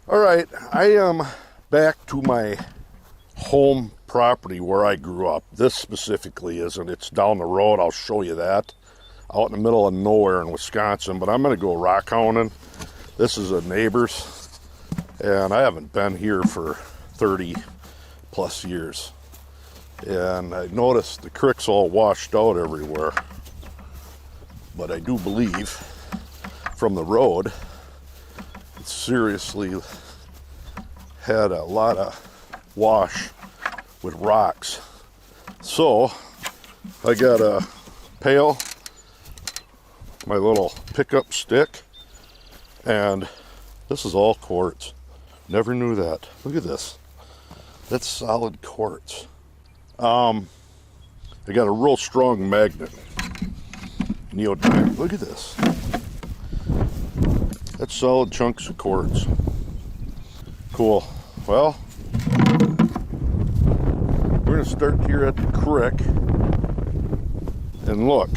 All right, I am back to my home property where I grew up. This specifically isn't. It's down the road. I'll show you that. Out in the middle of nowhere in Wisconsin, but I'm going to go rockhounding. This is a neighbor's, and I haven't been here for 30 plus years. And I noticed the creek's all washed out everywhere. But I do believe from the road, it seriously had a lot of wash with rocks. So I got a pail, my little pickup stick, and this is all quartz. Never knew that. Look at this. That's solid quartz. I got a real strong magnet. Neodymium. Look at this. That's solid chunks of quartz. Cool. Well, we're going to start here at the creek and look.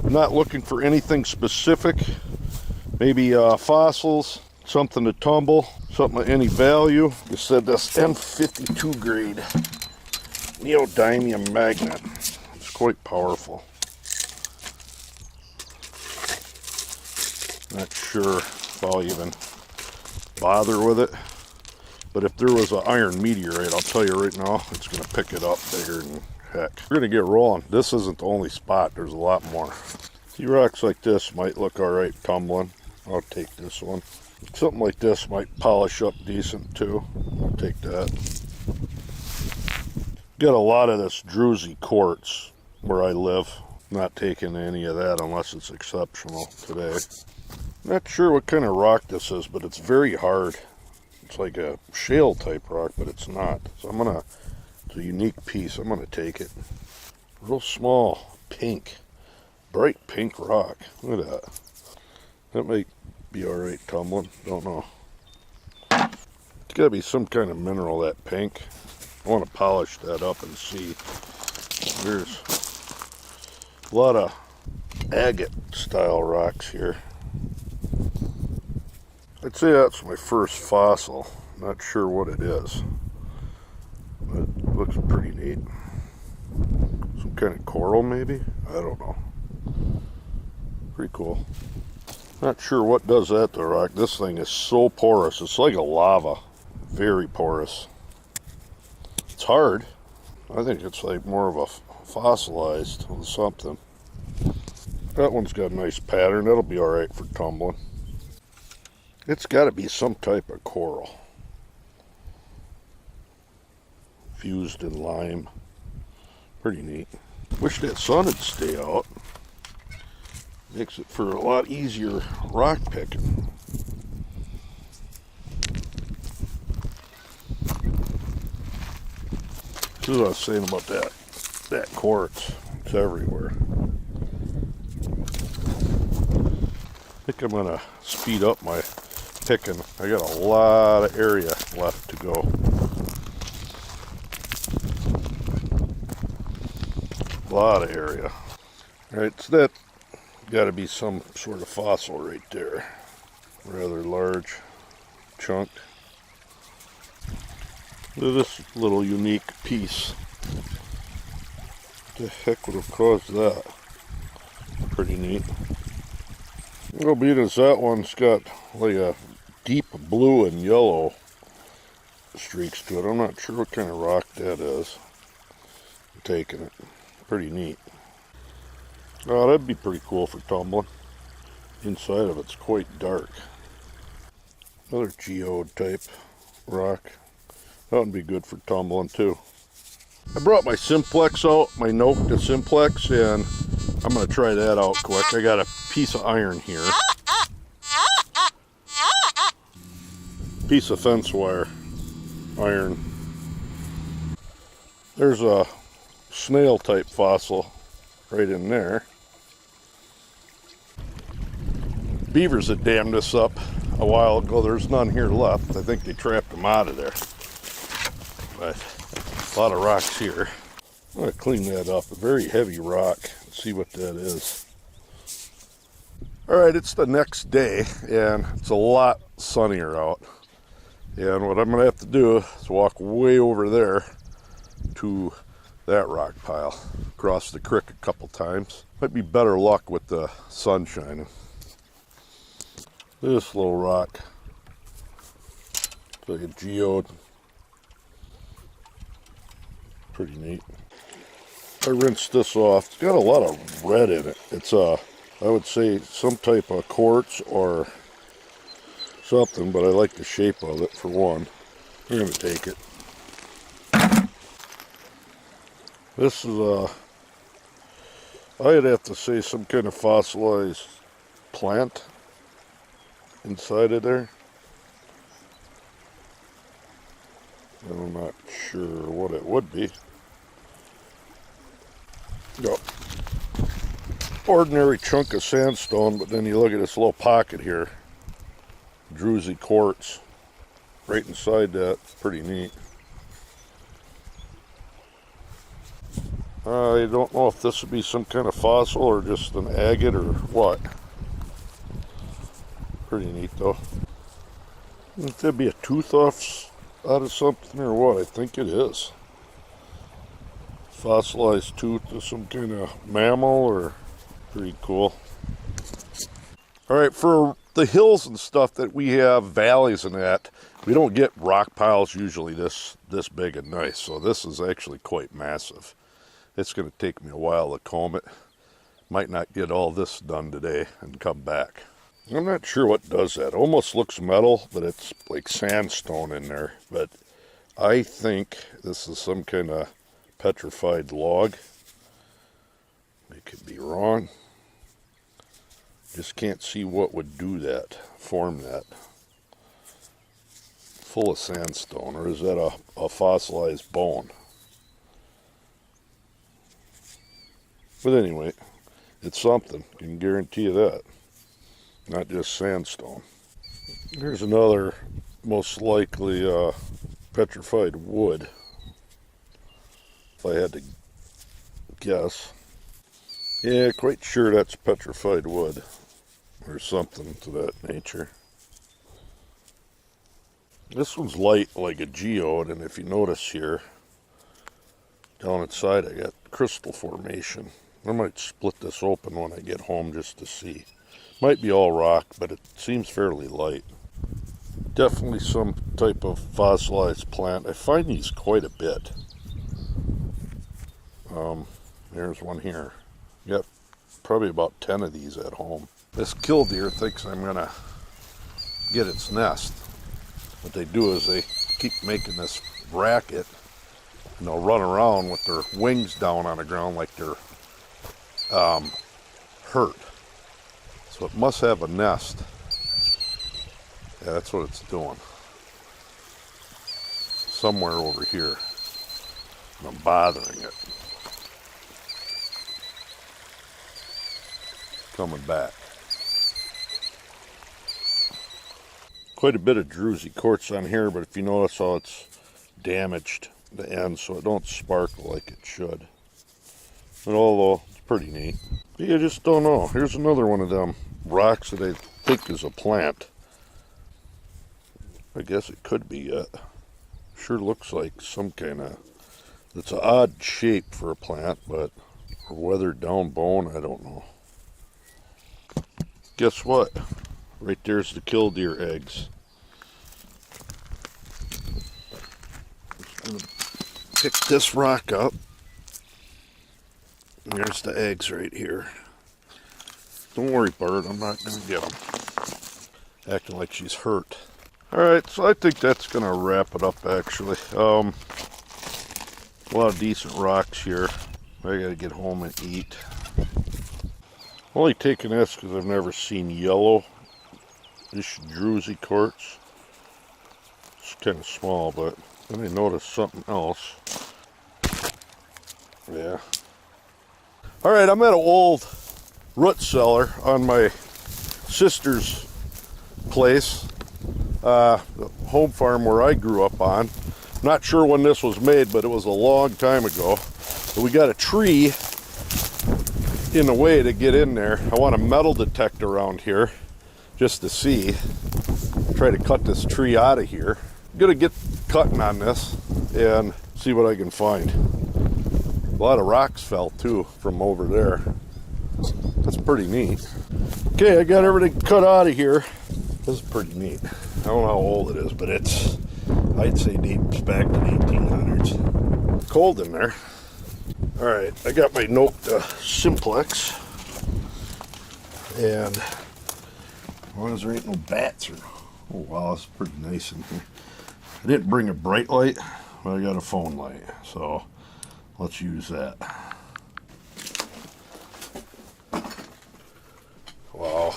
I'm not looking for anything specific. Maybe fossils, something to tumble, something of any value. You said this M52 grade neodymium magnet. It's quite powerful. Not sure if I'll even bother with it, but if there was an iron meteorite, I'll tell you right now, it's going to pick it up bigger than heck. We're going to get rolling. This isn't the only spot. There's a lot more. See, rocks like this might look all right tumbling. I'll take this one. Something like this might polish up decent too. I'll take that. Got a lot of this druzy quartz where I live. Not taking any of that unless it's exceptional today. Not sure what kind of rock this is, but it's very hard. It's like a shale type rock, but it's not. So it's a unique piece. I'm gonna take it. Real small, pink, bright pink rock. Look at that. That might be all right tumbling. Don't know. It's gotta be some kind of mineral, that pink. I want to polish that up and see. There's a lot of agate style rocks here. I'd say that's my first fossil. Not sure what it is. But it looks pretty neat. Some kind of coral maybe? I don't know. Pretty cool. Not sure what does that to rock. This thing is so porous. It's like a lava. Very porous. It's hard. I think it's like more of a fossilized or something. That one's got a nice pattern. That'll be alright for tumbling. It's got to be some type of coral. Fused in lime. Pretty neat. Wish that sun would stay out. Makes it for a lot easier rock picking. This is what I was saying about that quartz. It's everywhere. I think I'm gonna speed up my picking. I got a lot of area left to go. A lot of area. Alright, so that got to be some sort of fossil right there. Rather large chunk. Look at this little unique piece. What the heck would have caused that? Pretty neat. Well, being as that one's got like a deep blue and yellow streaks to it. I'm not sure what kind of rock that is. I'm taking it. Pretty neat. Oh, that'd be pretty cool for tumbling. Inside of it's quite dark. Another geode type rock. That would be good for tumbling too. I brought my simplex out, my Nokta simplex, and I'm going to try that out quick. I got a piece of iron here. Piece of fence wire. Iron. There's a snail type fossil right in there. Beavers had dammed this up a while ago. There's none here left. I think they trapped them out of there. But a lot of rocks here. I'm going to clean that up. A very heavy rock. Let's see what that is. Alright, it's the next day, and it's a lot sunnier out. And what I'm going to have to do is walk way over there to that rock pile. Cross the creek a couple times. Might be better luck with the sun shining. This little rock. It's like a geode. Pretty neat. I rinsed this off. It's got a lot of red in it. It's I would say some type of quartz or something, but I like the shape of it for one. I'm going to take it. This is I'd have to say some kind of fossilized plant inside of there. I'm not sure what it would be. No. Ordinary chunk of sandstone, but then you look at this little pocket here. Druzy quartz. Right inside that. Pretty neat. I don't know if this would be some kind of fossil or just an agate or what. Pretty neat though. If that'd be a tooth out of something or what, I think it is. Fossilized tooth of some kind of mammal or pretty cool. Alright, for the hills and stuff that we have, valleys and that, we don't get rock piles usually this big and nice. So this is actually quite massive. It's going to take me a while to comb it. Might not get all this done today and come back. I'm not sure what does that. It almost looks metal, but it's like sandstone in there. But I think this is some kind of petrified log. I could be wrong. Just can't see what would do that, form that. Full of sandstone, or is that a fossilized bone? But anyway, it's something, I can guarantee you that. Not just sandstone. Here's another, most likely petrified wood, if I had to guess. Yeah, quite sure that's petrified wood, or something to that nature. This one's light like a geode, and if you notice here, down inside I got crystal formation. I might split this open when I get home just to see. Might be all rock, but it seems fairly light. Definitely some type of fossilized plant. I find these quite a bit. There's one here. Got probably about 10 of these at home. This killdeer thinks I'm gonna get its nest. What they do is they keep making this racket, and they'll run around with their wings down on the ground like they're hurt. So it must have a nest. Yeah, that's what it's doing. Somewhere over here. And I'm bothering it. Coming back. Quite a bit of druzy quartz on here, but if you notice how it's damaged the end so it don't sparkle like it should. But although it's pretty neat. But you just don't know. Here's another one of them rocks that I think is a plant. I guess it could be yet. Sure looks like some kind of, it's an odd shape for a plant, but a weathered down bone, I don't know. Guess what? Right there's the killdeer eggs. Just gonna pick this rock up. And there's the eggs right here. Don't worry, bird, I'm not gonna get them. Acting like she's hurt. Alright, so I think that's gonna wrap it up actually. A lot of decent rocks here. I gotta get home and eat. Only taking this because I've never seen yellow. This druzy quartz. It's kind of small, but then I noticed something else. Yeah. Alright, I'm at an old root cellar on my sister's place. The home farm where I grew up on. Not sure when this was made, but it was a long time ago. But we got a tree in the way to get in there. I want a metal detector around here just to see. try to cut this tree out of here. I'm gonna get cutting on this and see what I can find. A lot of rocks fell too from over there. That's pretty neat. Okay, I got everything cut out of here. This is pretty neat. I don't know how old it is, but it's, I'd say dates back to the 1800s. Cold in there. All right, I got my Nokta simplex. And as long as there ain't no bats or, oh wow, it's pretty nice in here. I didn't bring a bright light, but I got a phone light, so let's use that. Wow.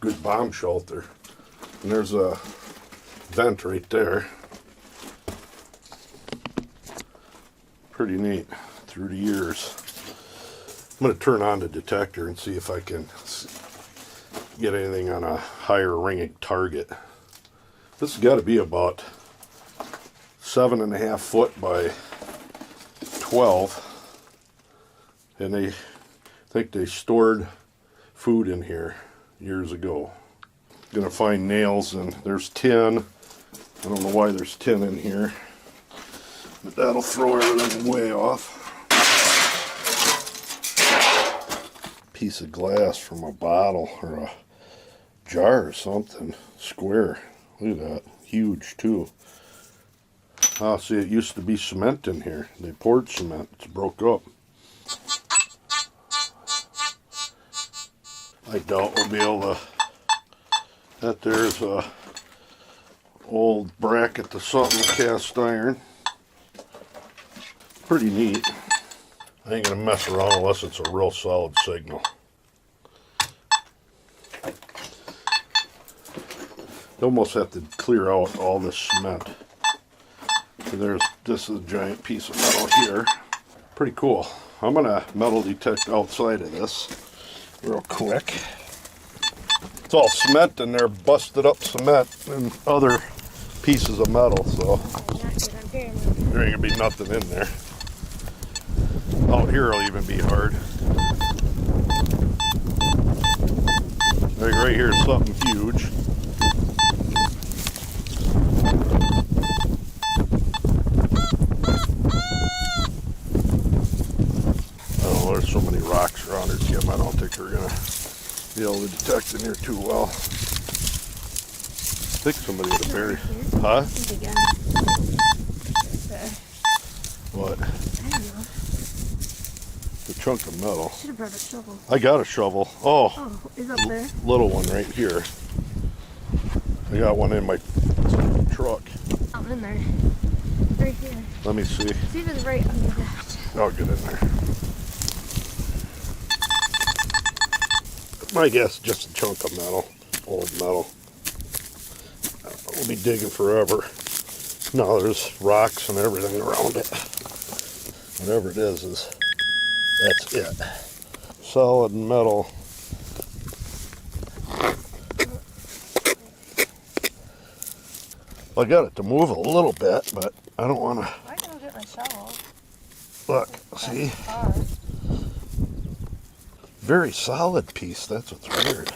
Good bomb shelter. And there's a vent right there. Pretty neat through the years. I'm going to turn on the detector and see if I can get anything on a higher ringing target. This has got to be about 7.5 foot by 12. And I think they stored food in here years ago. Gonna find nails, and there's tin. I don't know why there's tin in here, but that'll throw everything way off. Piece of glass from a bottle or a jar or something. Square. Look at that. Huge too. Ah, see, it used to be cement in here. They poured cement. It's broke up. I doubt we'll be able to. That there's a old bracket to something, cast iron. Pretty neat. I ain't gonna mess around unless it's a real solid signal. You almost have to clear out all this cement. So this is a giant piece of metal here. Pretty cool. I'm gonna metal detect outside of this real quick. It's all cement in there, busted up cement and other pieces of metal, so there ain't gonna be nothing in there. Out here it'll even be hard. Like right here is something huge. Oh, there's so many rocks around here, Kim. I don't think we're gonna be able to detect in here too well. I think somebody had a berry. Huh? What? I don't know. The chunk of metal. Should have brought a shovel. I got a shovel. Oh, is up there? Little one right here. I got one in my truck. I'm in there. Right here. Let me see. See if it's right under that. I'll get in there. My guess, just a chunk of metal. Old metal. We'll be digging forever. No, there's rocks and everything around it. Whatever it is, that's it. Solid metal. I got it to move a little bit, but I don't want to. I can get my shovel. Look, see? Very solid piece. That's what's weird.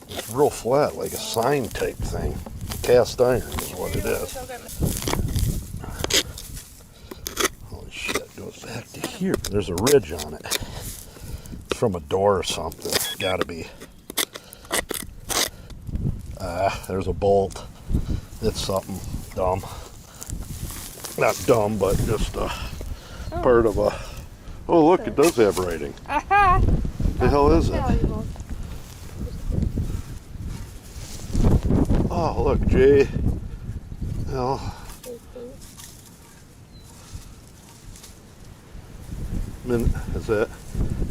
It's real flat, like a sign type thing. Cast iron is what it is. Holy shit, goes back to here. There's a ridge on it. It's from a door or something. Gotta be. There's a bolt. It's something dumb. Not dumb, but just part of a. Oh, look, it does have writing. The hell is it? Oh, look, J. L. Is that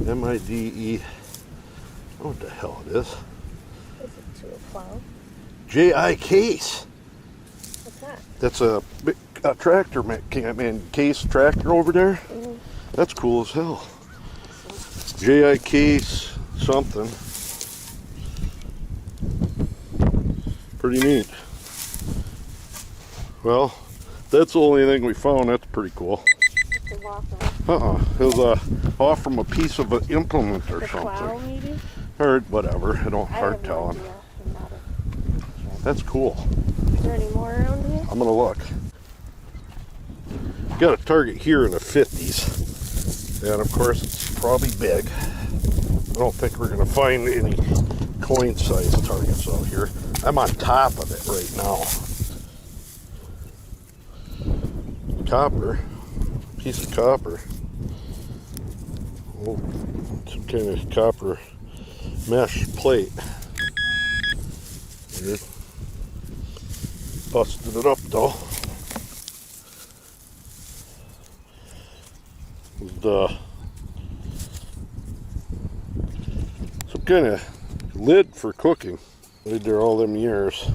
M-I-D-E? I don't know what the hell it is. Is it to a plow? J.I. Case. What's that? That's a tractor case tractor over there. Mm-hmm. That's cool as hell. J.I. Case something. Pretty neat. Well, that's the only thing we found. That's pretty cool. It was off from a piece of an implement or something. Plow, maybe? Or whatever. I don't I hard have no telling. idea. I'm not a- That's cool. Is there any more around here? I'm gonna look. Got a target here in the 50s. And of course it's probably big. I don't think we're gonna find any coin-sized targets out here. I'm on top of it right now. Copper. Piece of copper. Oh, some kind of copper mesh plate. Weird. Busted it up though. With some kind of lid for cooking. Laid there all them years.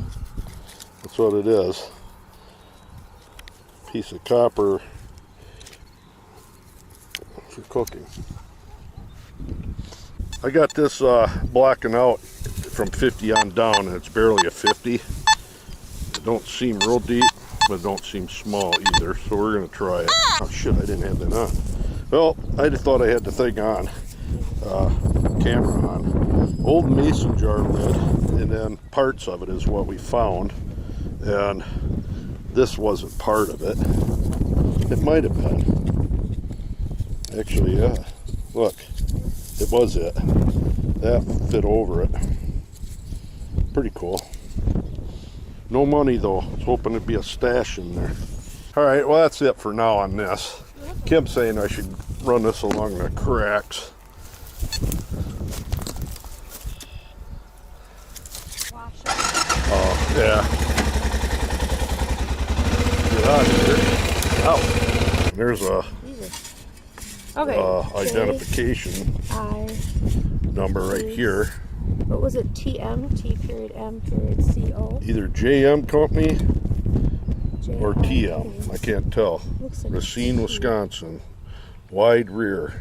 That's what it is. Piece of copper for cooking. I got this blacking out from 50 on down, and it's barely a 50. It don't seem real deep, but it don't seem small either, so we're gonna try it. Oh shit, I didn't have that on. Well, I just thought I had the thing on, camera on. Old mason jar lid, and then parts of it is what we found, and this wasn't part of it. It might have been. Actually, yeah. Look, it was it. That fit over it. Pretty cool. No money though. I was hoping it'd be a stash in there. Alright, well that's it for now on this. Kim's saying I should run this along the cracks. Oh, yeah. Get out of here. Out. There's a identification number right here. What was it? TM, T period M period CO? Either JM Company JM or TM. I can't tell. Looks like Racine, Wisconsin. Wide rear.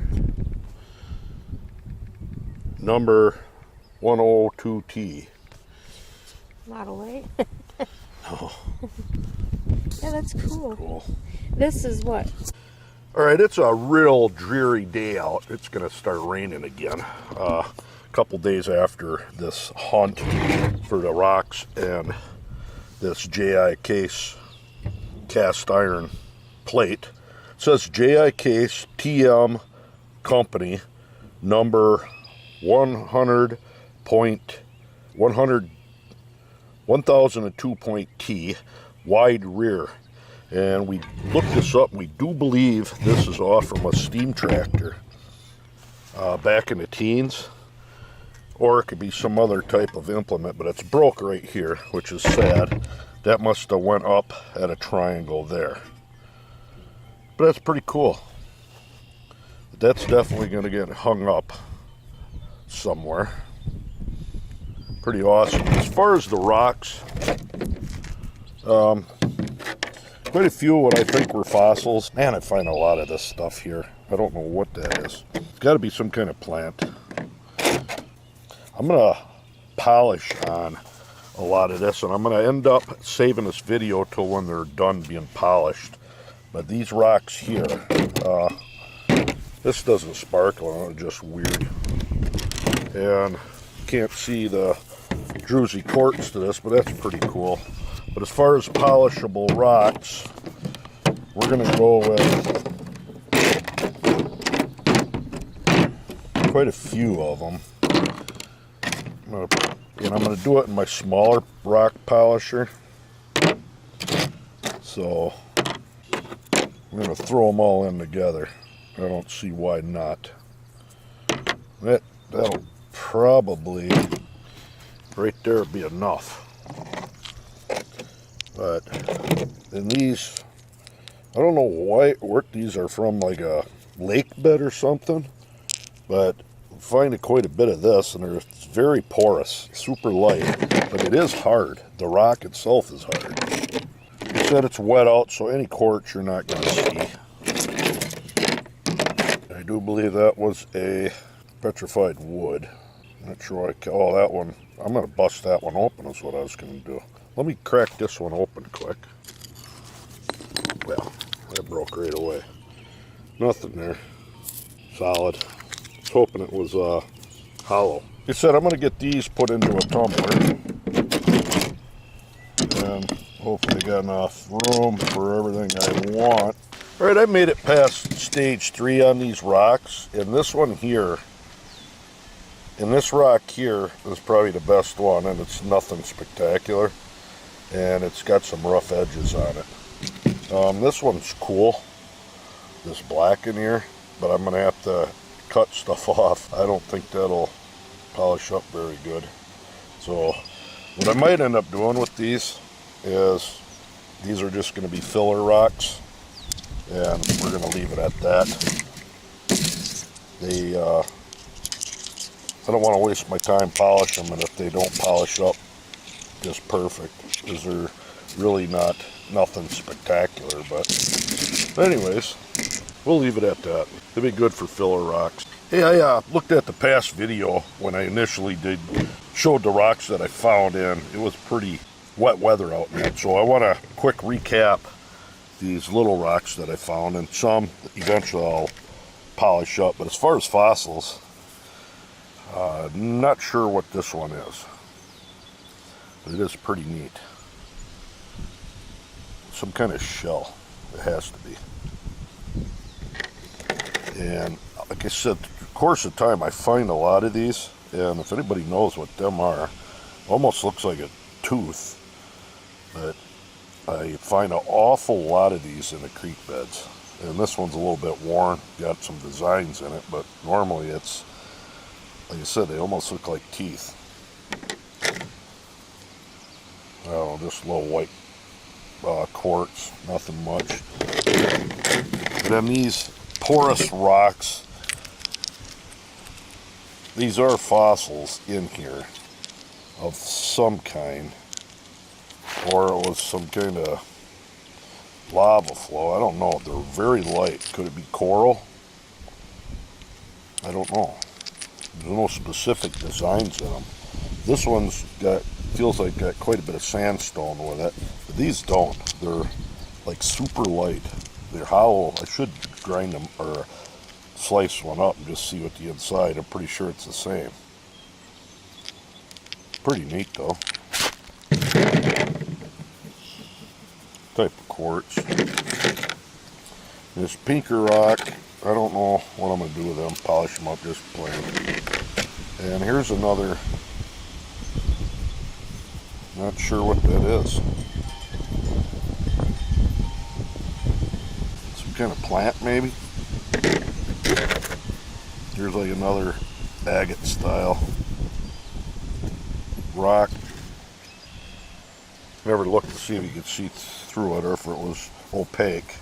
Number 102T. Model, right? Oh, Yeah, that's cool. cool. This is what? Alright, it's a real dreary day out. It's going to start raining again. A couple days after this hunt for the rocks and this JI Case cast iron plate. It says JI Case TM Company number 1002.T wide rear. And we looked this up, and we do believe this is off from a steam tractor back in the teens, or it could be some other type of implement, but it's broke right here, which is sad. That must have went up at a triangle there. But that's pretty cool. That's definitely going to get hung up somewhere. Pretty awesome. As far as the rocks, quite a few what I think were fossils. Man, I find a lot of this stuff here. I don't know what that is. It's got to be some kind of plant. I'm going to polish on a lot of this, and I'm going to end up saving this video till when they're done being polished. But these rocks here, this doesn't sparkle, it's just weird. And you can't see the druzy quartz to this, but that's pretty cool. But as far as polishable rocks, we're going to go with quite a few of them. I'm going to do it in my smaller rock polisher. So I'm going to throw them all in together. I don't see why not. That'll probably right there be enough. But then these, I don't know what these are from, like a lake bed or something, but I'm finding quite a bit of this, and it's very porous, super light, but it is hard. The rock itself is hard. It said it's wet out, so any quartz you're not going to see. I do believe that was a petrified wood. Not sure oh, that one, I'm going to bust that one open is what I was going to do. Let me crack this one open quick. Well, that broke right away. Nothing there. Solid. I was hoping it was hollow. I said, I'm going to get these put into a tumbler. And hopefully got enough room for everything I want. All right, I made it past stage 3 on these rocks. And this one here, and this rock here is probably the best one, and it's nothing spectacular. And it's got some rough edges on it. This one's cool, this black in here, but I'm going to have to cut stuff off. I don't think that'll polish up very good. So what I might end up doing with these is, these are just going to be filler rocks, and we're going to leave it at that. I don't want to waste my time polishing them, and if they don't polish up just perfect, because they're really nothing spectacular. But anyways, we'll leave it at that. They'd be good for filler rocks. Hey, I looked at the past video when I initially showed the rocks that I found in. It was pretty wet weather out there, so I want to quick recap these little rocks that I found, and some eventually I'll polish up. But as far as fossils, not sure what this one is, but it is pretty neat. Some kind of shell, it has to be. And like I said, the course of time I find a lot of these, and if anybody knows what them are, almost looks like a tooth, but I find an awful lot of these in the creek beds. And this one's a little bit worn, got some designs in it, but normally it's, like I said, they almost look like teeth. Oh, just little white quartz, nothing much. And then these porous rocks, these are fossils in here of some kind, or it was some kind of lava flow. I don't know. They're very light. Could it be coral? I don't know. There's no specific designs in them. This one's feels like got quite a bit of sandstone with it, but these don't. They're like super light. They're hollow. I should grind them or slice one up and just see what the inside. I'm pretty sure it's the same. Pretty neat though. Type of quartz. This pinker rock, I don't know what I'm going to do with them. Polish them up just plain. And here's another, not sure what that is. Some kind of plant maybe. Here's like another agate style rock. Never looked to see if you could see through it or if it was opaque.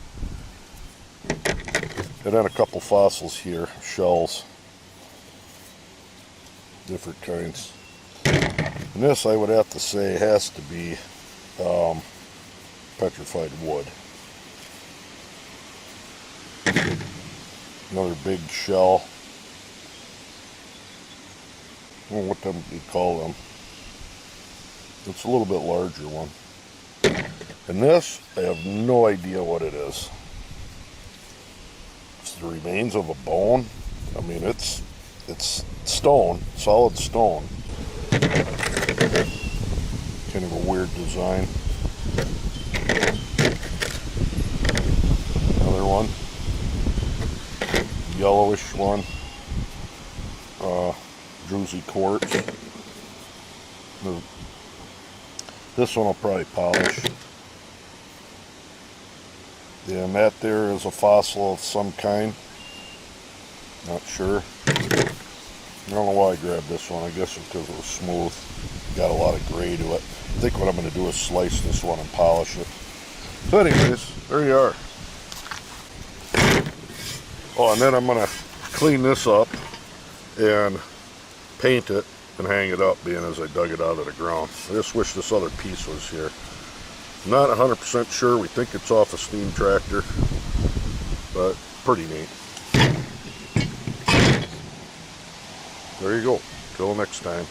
And then a couple fossils here, shells, different kinds. And this, I would have to say, has to be petrified wood. Another big shell. I don't know what you call them. It's a little bit larger one. And this, I have no idea what it is. It's the remains of a bone. I mean, it's stone, solid stone. Kind of a weird design. Another one. Yellowish one. Druzy quartz. This one I'll probably polish. Yeah, and that there is a fossil of some kind. Not sure. I don't know why I grabbed this one. I guess it's because it was smooth. Got a lot of gray to it. I think what I'm going to do is slice this one and polish it. So anyways, there you are. Oh, and then I'm going to clean this up and paint it and hang it up, being as I dug it out of the ground. I just wish this other piece was here. Not 100% sure. We think it's off a steam tractor, but pretty neat. There you go. Till next time.